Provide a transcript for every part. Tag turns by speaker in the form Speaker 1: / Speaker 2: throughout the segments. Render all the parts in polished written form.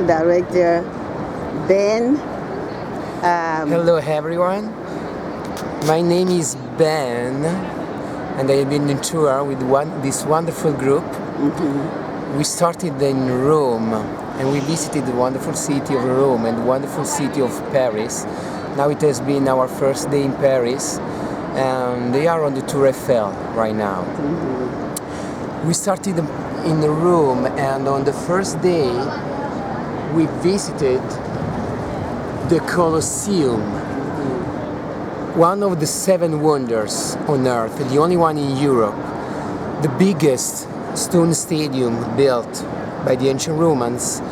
Speaker 1: director Ben.
Speaker 2: Hello everyone, my name is Ben and I've been on tour with this wonderful group. We started in Rome and we visited the wonderful city of Rome and the wonderful city of Paris. Now it has been our first day in Paris and they are on the Tour Eiffel right now. We started in Rome and on the first day we visited the Colosseum, one of the 7 wonders on earth, the only one in Europe, the biggest stone stadium built by the ancient Romans.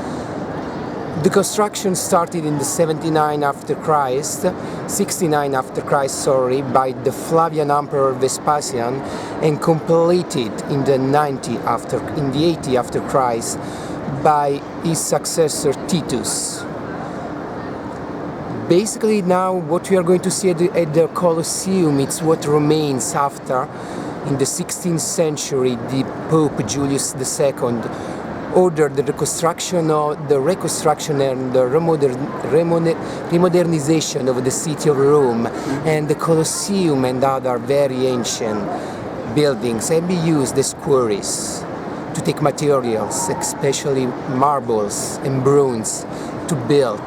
Speaker 2: The construction started in the 69 after Christ, 69 after Christ, sorry, by the Flavian Emperor Vespasian and completed in the 80 after Christ by his successor Titus. Basically now what we are going to see at the Colosseum, it's what remains after, in the 16th century, the Pope Julius II ordered the reconstruction and the remodernization of the city of Rome, and the Colosseum and other very ancient buildings have been used as quarries to take materials, especially marbles and bronze, to build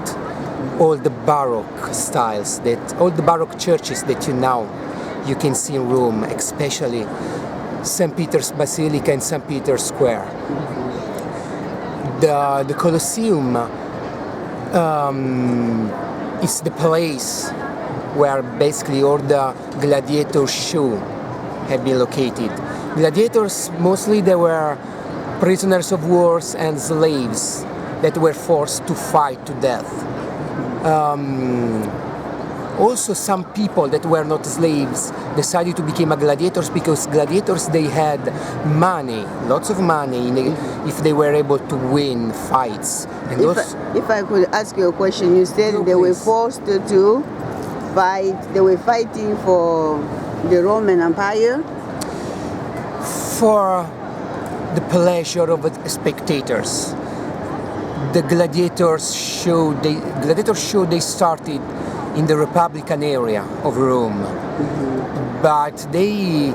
Speaker 2: all the Baroque styles, all the Baroque churches that you can see in Rome, especially St. Peter's Basilica and St. Peter's Square. The Colosseum is the place where basically all the gladiator show have been located. Gladiators, mostly they were prisoners of wars and slaves that were forced to fight to death. Also some people that were not slaves decided to become gladiators because gladiators, they had money, lots of money, if they were able to win fights. And
Speaker 1: if I could ask you a question, you said they were forced to fight, they were fighting for the Roman Empire?
Speaker 2: For the pleasure of spectators. The gladiator show they started in the Republican area of Rome, but they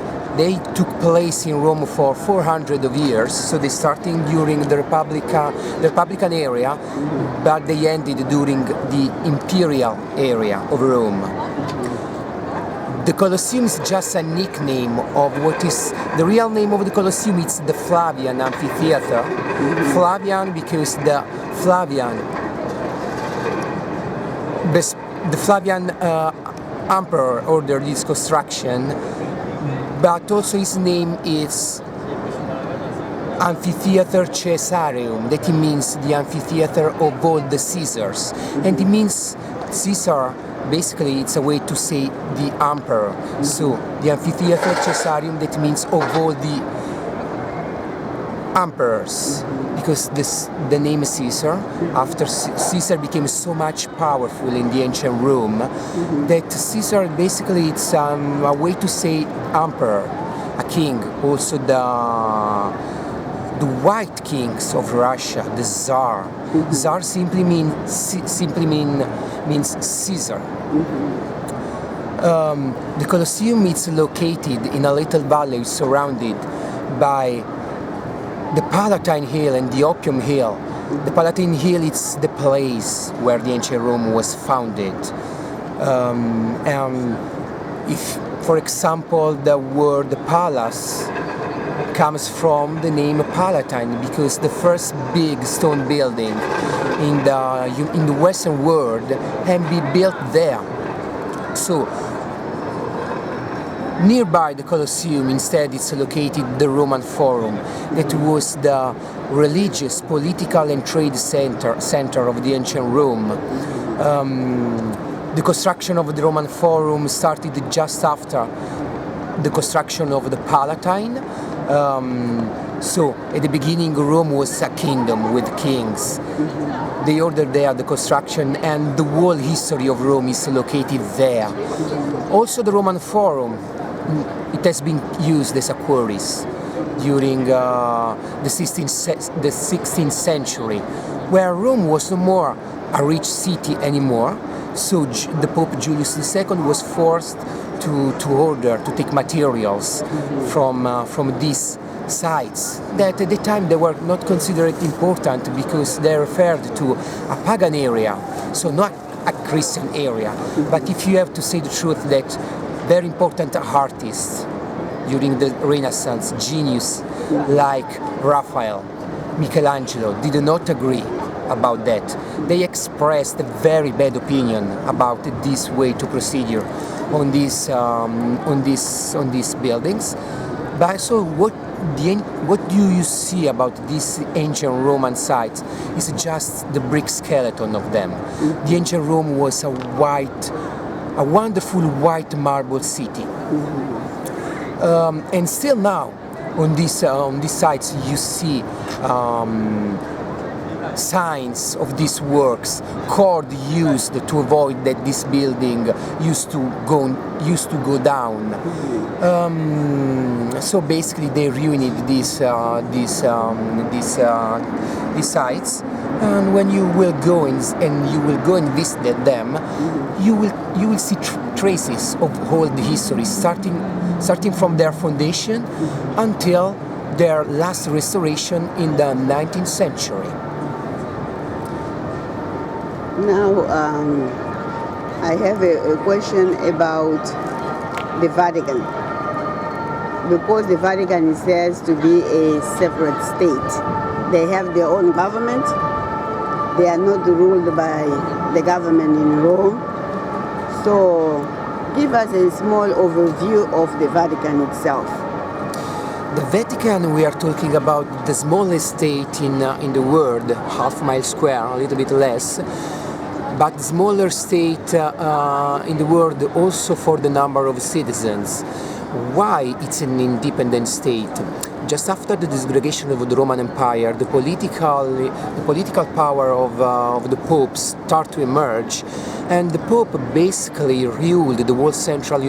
Speaker 2: took place in Rome for 400 of years. So they started during the Republican area, but they ended during the imperial area of Rome. The Colosseum is just a nickname of what is the real name of the Colosseum. It's the Flavian Amphitheater. Flavian because the Flavian Emperor ordered this construction, but also his name is Amphitheater Caesareum, that means the amphitheater of all the Caesars, and it means Caesar. Basically, it's a way to say the emperor. So the Amphitheater Caesareum, that means of all the emperors, because the name Caesar, after Caesar became so much powerful in the ancient Rome, that Caesar basically it's a way to say emperor, a king. Also the white kings of Russia, the Tsar. Tsar simply means Caesar. The Colosseum is located in a little valley surrounded by the Palatine Hill and the Opium Hill. The Palatine Hill is the place where the ancient Rome was founded. And if, for example, the word palace comes from the name Palatine, because the first big stone building in the Western world had been built there. So nearby the Colosseum, instead, it's located the Roman Forum, that was the religious, political and trade center of the ancient Rome. The construction of the Roman Forum started just after the construction of the Palatine. So at the beginning Rome was a kingdom with kings. They ordered there the construction, and the whole history of Rome is located there. Also the Roman Forum, it has been used as a quarries during the 16th century, where Rome was no more a rich city anymore. So the Pope Julius II was forced to order to take materials from these sites that at the time they were not considered important because they referred to a pagan area, so not a Christian area. But if you have to say the truth, that very important artists during the Renaissance, genius like Raphael, Michelangelo, did not agree about that. They expressed a very bad opinion about this way to procedure on these buildings. But so what do you see about these ancient Roman sites is just the brick skeleton of them. The ancient Rome was a wonderful white marble city. And still now on these sites you see signs of these works, cord used to avoid that this building used to go down. So basically they ruined these sites, and when you will go and visit them, you will see traces of all the history, starting from their foundation until their last restoration in the 19th century.
Speaker 1: Now, I have a question about the Vatican. Because the Vatican is said to be a separate state. They have their own government. They are not ruled by the government in Rome. So, give us a small overview of the Vatican itself.
Speaker 2: The Vatican, we are talking about the smallest state in the world, half-mile square, a little bit less, but the smaller state in the world also for the number of citizens. Why it's an independent state? Just after the disgregation of the Roman Empire, the political power of the Pope start to emerge, and the Pope basically ruled the whole central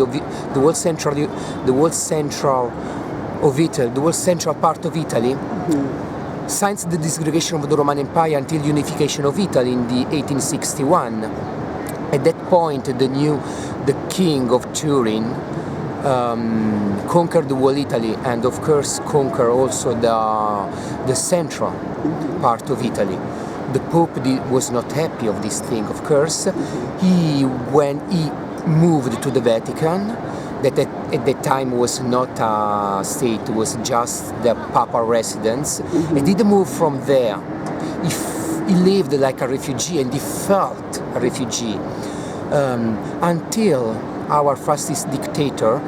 Speaker 2: part of Italy, since the disgregation of the Roman Empire until unification of Italy in the 1861. At that point, the king of Turin conquered the whole Italy, and of course conquered also the central part of Italy. The Pope was not happy of this thing, of course. When he moved to the Vatican, that at that time was not a state, it was just the papal residence. He didn't move from there. He lived like a refugee, and he felt a refugee until our fascist dictator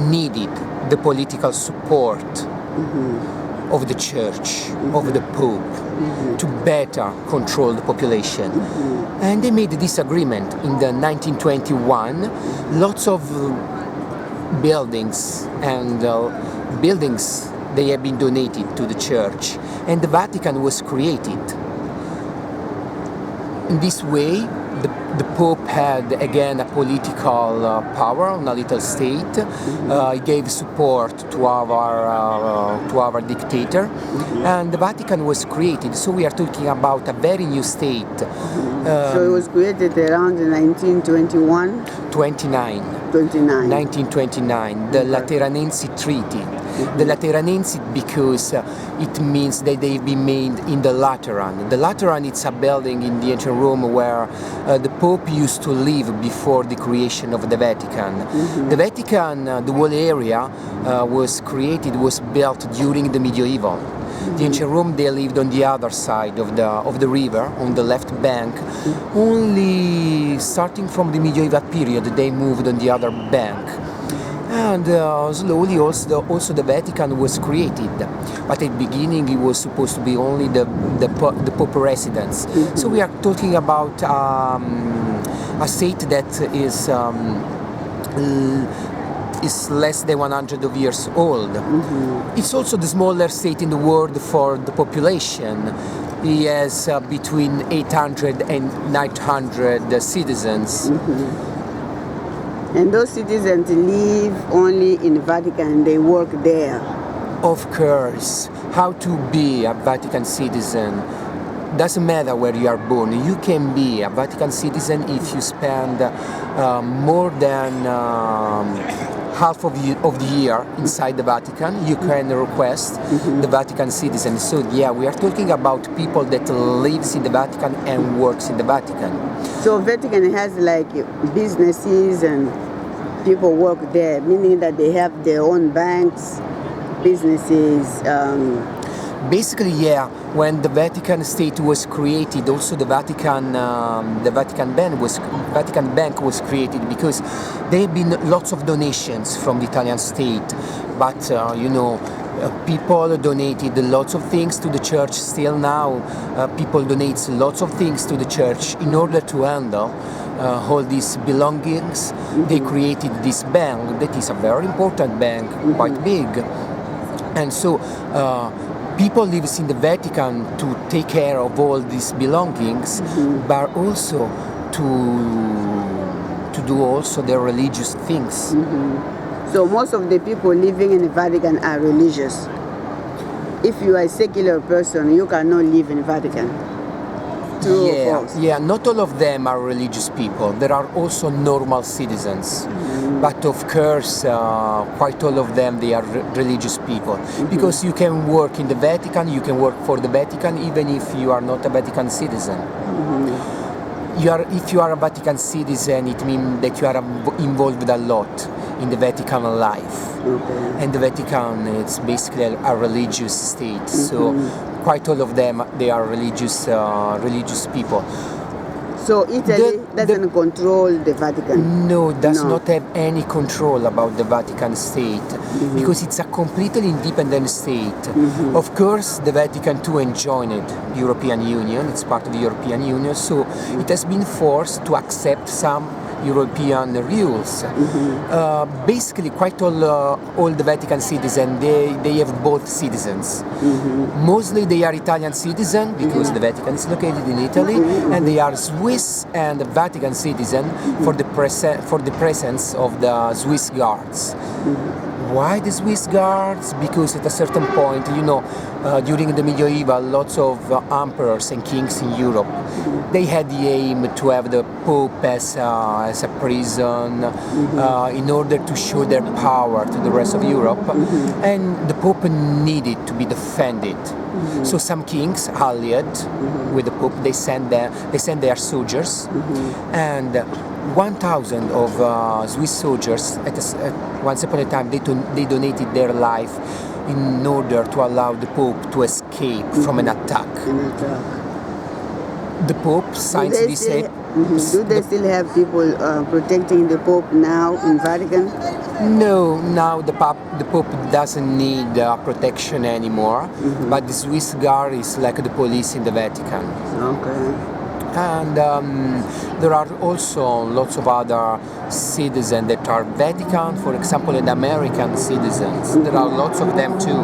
Speaker 2: needed the political support of the Church, of the Pope, to better control the population. And they made this agreement in the 1921. Lots of buildings they have been donated to the Church, and the Vatican was created. In this way, the Pope had again a political power on a little state. He gave support to our dictator, and the Vatican was created. So we are talking about a very new state.
Speaker 1: So it was created around 1921? 1929, the
Speaker 2: Lateranense Treaty. The Lateranense because it means that they've been made in the Lateran. The Lateran, it's a building in the ancient Rome where the Pope used to live before the creation of the Vatican. The Vatican, the whole area was built during the medieval. The ancient Rome, they lived on the other side of the river, on the left bank. Only starting from the medieval period, they moved on the other bank. And slowly also the Vatican was created. But at the beginning it was supposed to be only the Pope residence. So we are talking about a state that is less than 100 of years old. It's also the smaller state in the world for the population. It has between 800 and 900 citizens.
Speaker 1: And those citizens live only in Vatican, they work there.
Speaker 2: Of course. How to be a Vatican citizen? doesn't matter where you are born. You can be a Vatican citizen if you spend more than half of the year inside the Vatican. You can request the Vatican citizen. So yeah, we are talking about people that lives in the Vatican and works in the Vatican.
Speaker 1: So Vatican has like businesses and people work there, meaning that they have their own banks, businesses.
Speaker 2: Basically, yeah. When the Vatican State was created, also the Vatican Bank was created because there have been lots of donations from the Italian state. But people donated lots of things to the church. Still now, people donate lots of things to the church in order to handle all these belongings. They created this bank that is a very important bank, quite big, and so. People live in the Vatican to take care of all these belongings, but also to do also their religious things.
Speaker 1: So most of the people living in the Vatican are religious. If you are a secular person, you cannot live in the Vatican. True or false?
Speaker 2: Yeah, not all of them are religious people. There are also normal citizens. But of course, quite all of them, they are religious people. Because you can work in the Vatican, you can work for the Vatican, even if you are not a Vatican citizen. If you are a Vatican citizen, it means that you are involved a lot in the Vatican life. And the Vatican, it's basically a religious state. So quite all of them, they are religious people.
Speaker 1: So Italy doesn't control the Vatican?
Speaker 2: No, does not have any control about the Vatican state because it's a completely independent state. Of course, the Vatican too joined the European Union, it's part of the European Union, so it has been forced to accept some European rules. Basically, quite all the Vatican citizens, they have both citizens. Mostly they are Italian citizens because the Vatican is located in Italy, and they are Swiss and Vatican citizens for the presence of the Swiss guards. Why the Swiss guards? Because at a certain point, during the medieval, lots of emperors and kings in Europe, they had the aim to have the Pope as a prison in order to show their power to the rest of Europe, and the Pope needed to be defended. So some kings allied with the Pope, they send their soldiers, and 1,000 of Swiss soldiers once upon a time they donated their life in order to allow the Pope to escape from an attack. The Pope signs this.
Speaker 1: Do they still have people protecting the Pope now in Vatican?
Speaker 2: No, now the Pope doesn't need protection anymore, but the Swiss Guard is like the police in the Vatican.
Speaker 1: Okay.
Speaker 2: And there are also lots of other citizens that are Vatican, for example, and American citizens. There are lots of them too.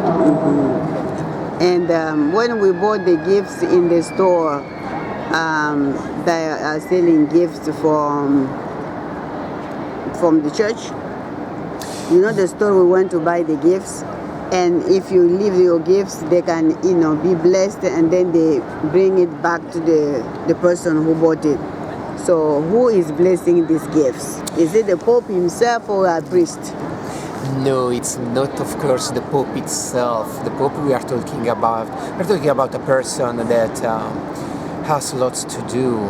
Speaker 1: And when we bought the gifts in the store, they are selling gifts from the church. The store we went to buy the gifts. And if you leave your gifts, they can, be blessed, and then they bring it back to the person who bought it. So who is blessing these gifts? Is it the Pope himself or a priest?
Speaker 2: No, it's not, of course, the Pope itself. The Pope we're talking about a person that has lots to do.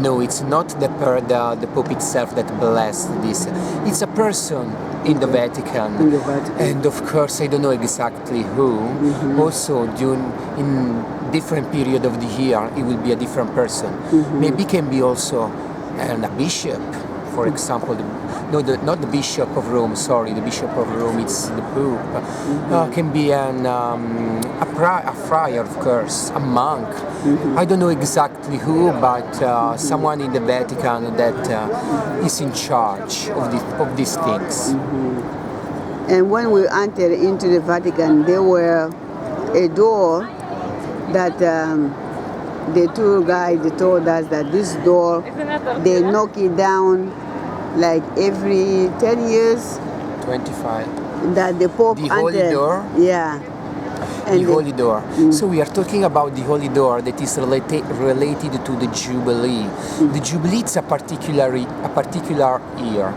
Speaker 2: No, it's not the Pope itself that blessed this. It's a person in the Vatican. And of course, I don't know exactly who. Also, in different period of the year, it will be a different person. Maybe it can be also a bishop, for example. Not the Bishop of Rome. Sorry, the Bishop of Rome. It's the Pope. Can be a friar, of course, a monk. I don't know exactly who, but someone in the Vatican that is in charge of these things.
Speaker 1: And when we entered into the Vatican, there were a door that the tour guide told us that this door, they knock it down like every 10 years.
Speaker 2: 25.
Speaker 1: That the Pope
Speaker 2: the holy door?
Speaker 1: Yeah. And
Speaker 2: the Holy Door. So we are talking about the Holy Door that is related to the Jubilee. The Jubilee is a particular year.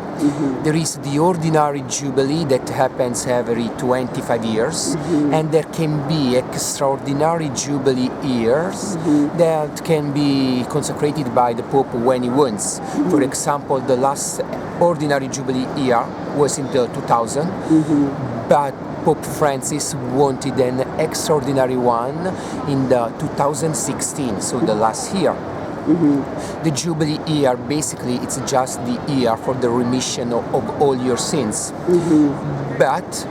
Speaker 2: There is the ordinary Jubilee that happens every 25 years, and there can be extraordinary Jubilee years that can be consecrated by the Pope when he wants. For example, the last ordinary Jubilee year was in the 2000, but Pope Francis wanted an extraordinary one in the 2016, so the last year. The Jubilee year, basically, it's just the year for the remission of all your sins. But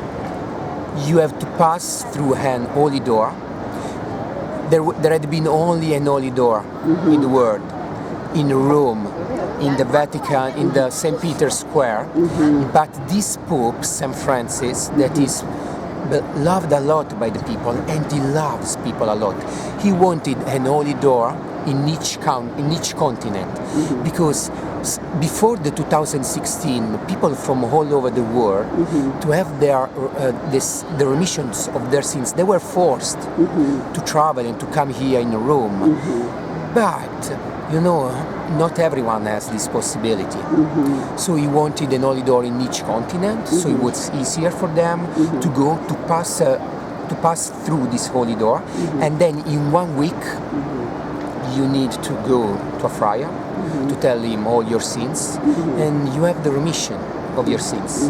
Speaker 2: you have to pass through an holy door. There had been only an holy door in the world, in Rome, in the Vatican, in the St. Peter's Square. But this Pope, St. Francis, that is loved a lot by the people, and he loves people a lot. He wanted an holy door in each continent, because before the 2016, people from all over the world, to have the remissions of their sins, they were forced to travel and to come here in Rome. But you know, not everyone has this possibility. So he wanted an holy door in each continent, so it was easier for them to go to pass through this holy door, and then in 1 week you need to go to a friar to tell him all your sins, and you have the remission of your sins.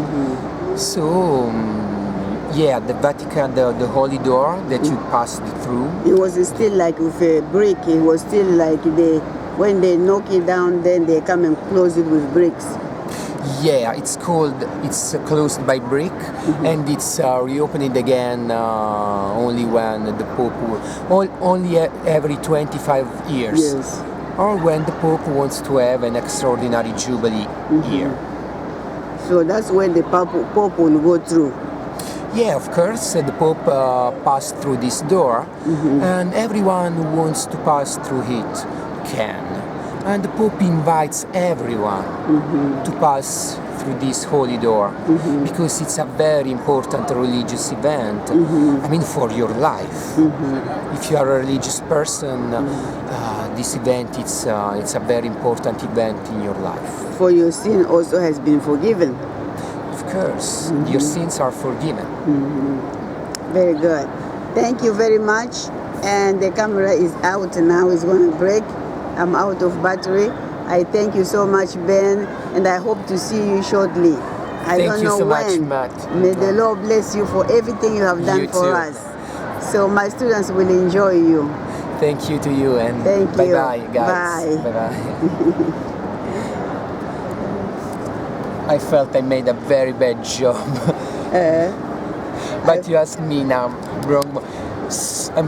Speaker 2: So yeah, the Vatican, the holy door that you passed through.
Speaker 1: It was still like with a brick. It was still like when they knock it down, then they come and close it with bricks.
Speaker 2: Yeah, it's closed by brick, and it's reopened again only when the Pope, only every 25 years.
Speaker 1: Yes.
Speaker 2: Or when the Pope wants to have an extraordinary Jubilee year.
Speaker 1: So that's when the Pope will go through.
Speaker 2: Yeah, of course, the Pope passed through this door, and everyone who wants to pass through it can. And the Pope invites everyone to pass through this holy door, because it's a very important religious event, I mean, for your life. If you are a religious person, this event, it's a very important event in your life.
Speaker 1: For your sin also has been forgiven.
Speaker 2: Of course, your sins are forgiven.
Speaker 1: Very good. Thank you very much. And the camera is out now, it's going to break. I'm out of battery. I thank you so much, Ben, and I hope to see you shortly. I don't know when.
Speaker 2: Thank you so much, Matt.
Speaker 1: May the Lord bless you for everything you have done for us. So my students will enjoy you.
Speaker 2: Thank you to you, and
Speaker 1: thank you.
Speaker 2: Bye-bye, guys.
Speaker 1: Bye.
Speaker 2: Bye-bye. I felt I made a very bad job. But you asked me now, wrong. I'm